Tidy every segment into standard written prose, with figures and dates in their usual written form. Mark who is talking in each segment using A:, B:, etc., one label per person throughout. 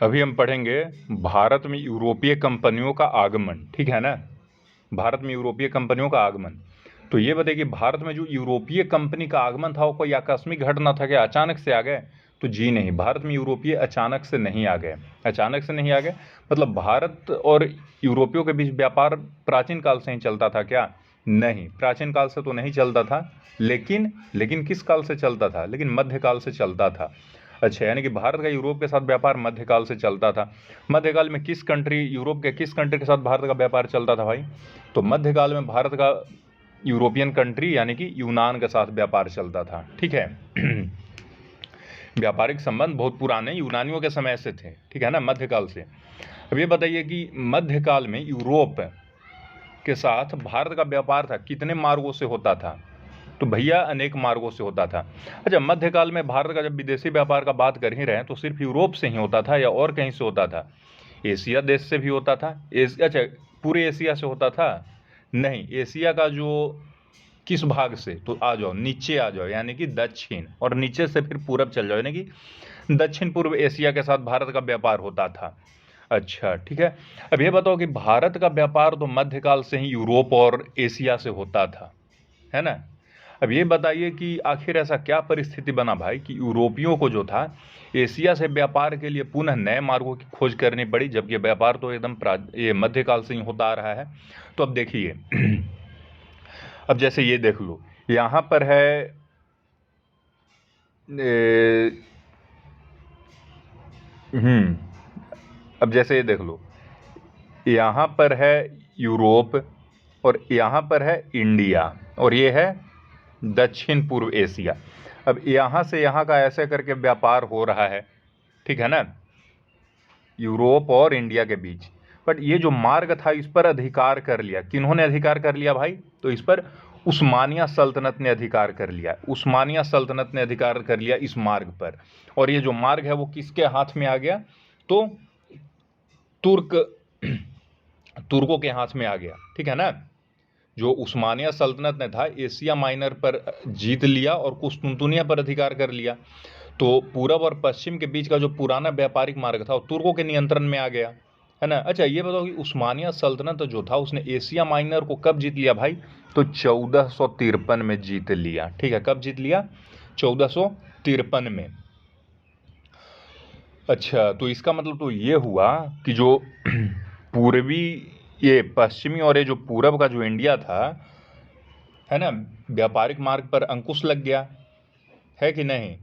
A: अभी हम पढ़ेंगे भारत में यूरोपीय कंपनियों का आगमन, ठीक है ना। भारत में यूरोपीय कंपनियों का आगमन। तो ये बताइए कि भारत में जो यूरोपीय कंपनी का आगमन था वो कोई आकस्मिक घटना था क्या, अचानक से आ गए? तो जी नहीं, भारत में यूरोपीय अचानक से नहीं आ गए। अचानक से नहीं आ गए मतलब भारत और यूरोपियों के बीच व्यापार प्राचीन काल से ही चलता था क्या? नहीं, प्राचीन काल से तो नहीं चलता था, लेकिन किस काल से चलता था? लेकिन मध्यकाल से चलता था। अच्छा, यानी कि भारत का यूरोप के साथ व्यापार मध्यकाल से चलता था। मध्यकाल में किस कंट्री, यूरोप के किस कंट्री के साथ भारत का व्यापार चलता था भाई? तो मध्यकाल में भारत का यूरोपियन कंट्री यानी कि यूनान के साथ व्यापार चलता था, ठीक है। व्यापारिक संबंध बहुत पुराने यूनानियों के समय से थे, ठीक है ना, मध्यकाल से। अब ये बताइए कि मध्यकाल में यूरोप के साथ भारत का व्यापार था कितने मार्गों से होता था? तो भैया अनेक मार्गों से होता था। अच्छा, मध्यकाल में भारत का जब विदेशी व्यापार का बात कर ही रहे हैं तो सिर्फ यूरोप से ही होता था या और कहीं से होता था? एशिया देश से भी होता था। अच्छा, पूरे एशिया से होता था? नहीं, एशिया का जो किस भाग से, तो आ जाओ नीचे आ जाओ, यानी कि दक्षिण, और नीचे से फिर पूरब चल जाओ, यानी कि दक्षिण पूर्व एशिया के साथ भारत का व्यापार होता था। अच्छा, ठीक है। अब ये बताओ कि भारत का व्यापार तो मध्यकाल से ही यूरोप और एशिया से होता था, है ना। अब ये बताइए कि आखिर ऐसा क्या परिस्थिति बना भाई कि यूरोपियों को जो था एशिया से व्यापार के लिए पुनः नए मार्गों की खोज करनी पड़ी, जबकि व्यापार तो एकदम ये मध्यकाल से ही होता आ रहा है। तो अब देखिए अब जैसे ये देख लो, यहाँ पर है ए, अब जैसे ये देख लो, यहाँ पर है यूरोप और यहाँ पर है इंडिया और ये है दक्षिण पूर्व एशिया। अब यहाँ से यहाँ का ऐसे करके व्यापार हो रहा है, ठीक है ना, यूरोप और इंडिया के बीच। बट ये जो मार्ग था इस पर अधिकार कर लिया, किन्होंने अधिकार कर लिया भाई? तो इस पर उस्मानिया सल्तनत ने अधिकार कर लिया। उस्मानिया सल्तनत ने अधिकार कर लिया इस मार्ग पर। और ये जो मार्ग है वो किसके हाथ में आ गया? तो तुर्कों के हाथ में आ गया, ठीक है ना। जो उस्मानिया सल्तनत ने था एशिया माइनर पर जीत लिया और कुस्तुनतुनिया पर अधिकार कर लिया। तो पूरब और पश्चिम के बीच का जो पुराना व्यापारिक मार्ग था वो तुर्कों के नियंत्रण में आ गया, है ना। अच्छा, ये बताओ कि उस्मानिया सल्तनत जो था उसने एशिया माइनर को कब जीत लिया भाई? तो 1453 में जीत लिया, ठीक है। कब जीत लिया? 1453 में। अच्छा, तो इसका मतलब तो ये हुआ कि जो पूर्वी, ये पश्चिमी और ये जो पूरब का जो इंडिया था, है ना, व्यापारिक मार्ग पर अंकुश लग गया, है कि नहीं।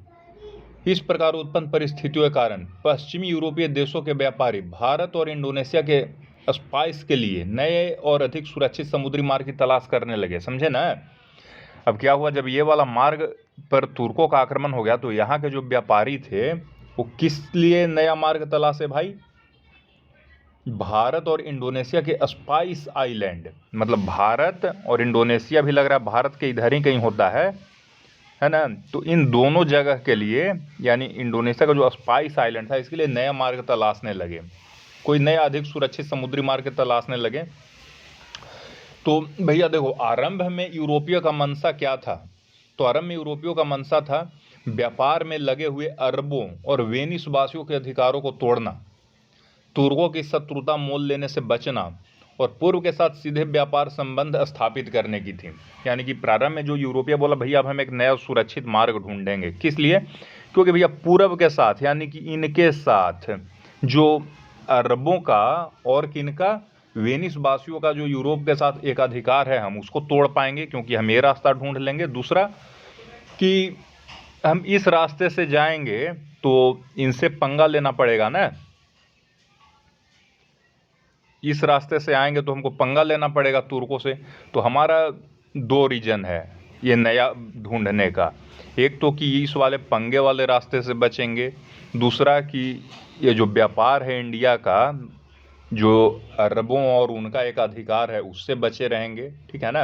A: इस प्रकार उत्पन्न परिस्थितियों के कारण पश्चिमी यूरोपीय देशों के व्यापारी भारत और इंडोनेशिया के स्पाइस के लिए नए और अधिक सुरक्षित समुद्री मार्ग की तलाश करने लगे, समझे ना। अब क्या हुआ, जब ये वाला मार्ग पर तुर्कों का आक्रमण हो गया तो यहाँ के जो व्यापारी थे वो किस लिए नया मार्ग तलाशे भाई? भारत और इंडोनेशिया के स्पाइस आइलैंड, मतलब भारत और इंडोनेशिया भी लग रहा है भारत के इधर ही कहीं होता है ना। तो इन दोनों जगह के लिए, यानी इंडोनेशिया का जो स्पाइस आइलैंड था इसके लिए नया मार्ग तलाशने लगे, कोई नया अधिक सुरक्षित समुद्री मार्ग तलाशने लगे। तो भैया देखो, आरंभ में यूरोपियों का मंशा क्या था? तो आरंभ में यूरोपियों का मंशा था व्यापार में लगे हुए अरबों और वेनिस वासियों के अधिकारों को तोड़ना, तुर्कों की शत्रुता मोल लेने से बचना और पूर्व के साथ सीधे व्यापार संबंध स्थापित करने की थी। यानी कि प्रारंभ में जो यूरोपीय बोला भैया अब हम एक नया सुरक्षित मार्ग ढूंढेंगे, किस लिए? क्योंकि भैया पूरब के साथ यानी कि इनके साथ जो अरबों का और किनका, वेनिस वासियों का जो यूरोप के साथ एक अधिकार है हम उसको तोड़ पाएंगे, क्योंकि हम ये रास्ता ढूंढ लेंगे। दूसरा कि हम इस रास्ते से जाएंगे तो इनसे पंगा लेना पड़ेगा ना, इस रास्ते से आएंगे तो हमको पंगा लेना पड़ेगा तुर्कों से। तो हमारा दो रीजन है ये नया ढूंढने का, एक तो कि इस वाले पंगे वाले रास्ते से बचेंगे, दूसरा कि ये जो व्यापार है इंडिया का, जो अरबों और उनका एक अधिकार है उससे बचे रहेंगे, ठीक है ना।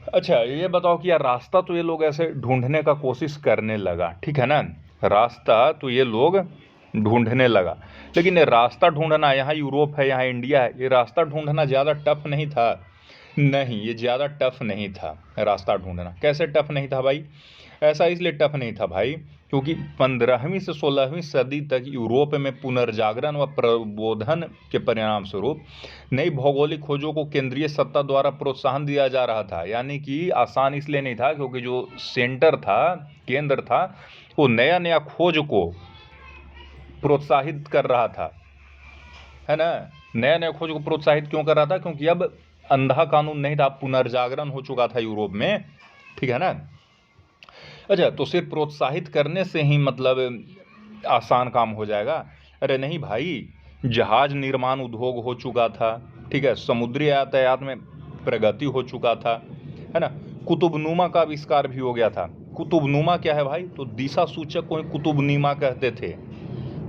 A: अच्छा, ये बताओ कि यार रास्ता तो ये लोग ऐसे ढूंढने का कोशिश करने लगा, ठीक है ना, रास्ता तो ये लोग ढूंढने लगा, लेकिन ये रास्ता ढूंढना, यहाँ यूरोप है यहाँ इंडिया है, ये रास्ता ढूंढना ज़्यादा टफ नहीं था। नहीं, ये ज़्यादा टफ नहीं था रास्ता ढूंढना। कैसे टफ नहीं था भाई? ऐसा इसलिए टफ नहीं था भाई क्योंकि 15वीं से 16वीं सदी तक यूरोप में पुनर्जागरण व प्रबोधन के परिणाम स्वरूप नई भौगोलिक खोजों को केंद्रीय सत्ता द्वारा प्रोत्साहन दिया जा रहा था। यानी कि आसान इसलिए नहीं था क्योंकि जो सेंटर था, केंद्र था, वो नया नया खोज को प्रोत्साहित कर रहा था, है ना। नया नया खोज को प्रोत्साहित क्यों कर रहा था? क्योंकि अब अंधा कानून नहीं था, पुनर्जागरण हो चुका था यूरोप में, ठीक है ना। अच्छा, तो सिर्फ प्रोत्साहित करने से ही मतलब आसान काम हो जाएगा? अरे नहीं भाई, जहाज निर्माण उद्योग हो चुका था, ठीक है, समुद्री यातायात में प्रगति हो चुका था, है ना। कुतुबनुमा का आविष्कार भी हो गया था। कुतुबनुमा क्या है भाई? तो दिशा सूचक को कुतुबनुमा कहते थे।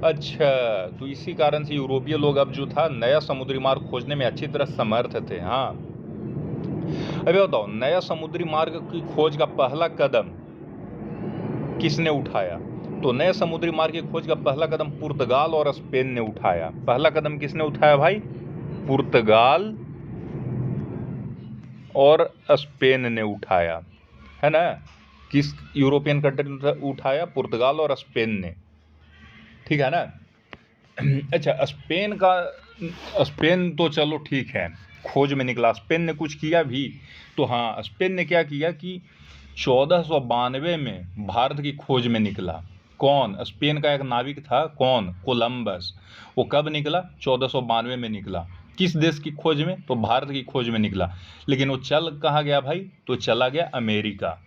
A: अच्छा, तो इसी कारण से यूरोपीय लोग अब जो था नया समुद्री मार्ग खोजने में अच्छी तरह समर्थ थे। हाँ, अभी बताओ, नया समुद्री मार्ग की खोज का पहला कदम किसने उठाया? तो नए समुद्री मार्ग की खोज का पहला कदम पुर्तगाल और स्पेन ने उठाया। पहला कदम किसने उठाया भाई? पुर्तगाल और स्पेन ने उठाया, है ना। किस यूरोपियन कंट्री ने उठाया? पुर्तगाल और स्पेन ने, ठीक है ना। अच्छा, स्पेन तो चलो ठीक है, खोज में निकला, स्पेन ने कुछ किया भी। तो हाँ, स्पेन ने क्या किया कि 1492 में भारत की खोज में निकला। कौन? स्पेन का एक नाविक था, कौन? कोलंबस। वो कब निकला? 1492 में निकला। किस देश की खोज में? तो भारत की खोज में निकला। लेकिन वो चल कहाँ गया भाई? तो चला गया अमेरिका।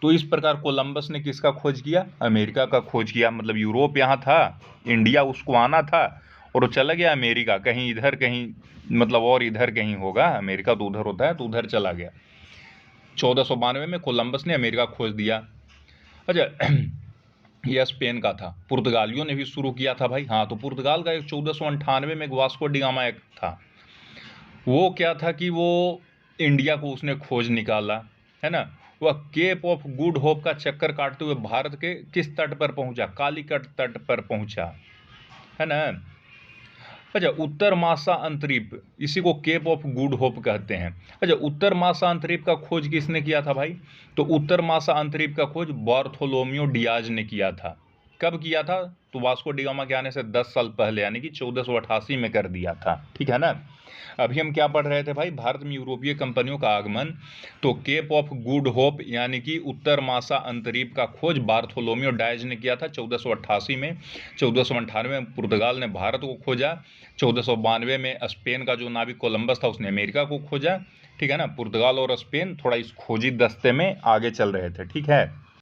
A: तो इस प्रकार कोलंबस ने किसका खोज किया? अमेरिका का खोज किया। मतलब यूरोप यहाँ था, इंडिया उसको आना था, और वो चला गया अमेरिका। कहीं इधर, कहीं मतलब और इधर कहीं होगा, अमेरिका तो उधर होता है, तो उधर चला गया। 1492 में कोलंबस ने अमेरिका खोज दिया। अच्छा, यह स्पेन का था। पुर्तगालियों ने भी शुरू किया था भाई। हाँ, तो पुर्तगाल का एक 1498 में वास्को डी गामा एक था। वो क्या था कि वो इंडिया को उसने खोज निकाला, है ना। वह केप ऑफ गुड होप का चक्कर काटते हुए भारत के किस तट पर पहुंचा? कालीकट तट पर पहुंचा, है ना। अच्छा, उत्तर मासा अंतरीप, इसी को केप ऑफ गुड होप कहते हैं। अच्छा, उत्तर मासा अंतरीप का खोज किसने किया था भाई? तो उत्तर मासा अंतरीप का खोज बार्थोलोमियो डियाज ने किया था। कब किया था? तो वास्को डी गामा के आने से 10 साल पहले, यानी कि 1488 में कर दिया था, ठीक है ना। अभी हम क्या पढ़ रहे थे भाई? भारत में यूरोपीय कंपनियों का आगमन। तो केप ऑफ गुड होप यानी कि उत्तर मासा अंतरीप का खोज बार्थोलोमियो डायज ने किया था 1488 में। 1498 में पुर्तगाल ने भारत को खोजा। 1492 में स्पेन का जो नाविक कोलंबस था उसने अमेरिका को खोजा, ठीक है ना। पुर्तगाल और स्पेन थोड़ा इस खोजी दस्ते में आगे चल रहे थे, ठीक है।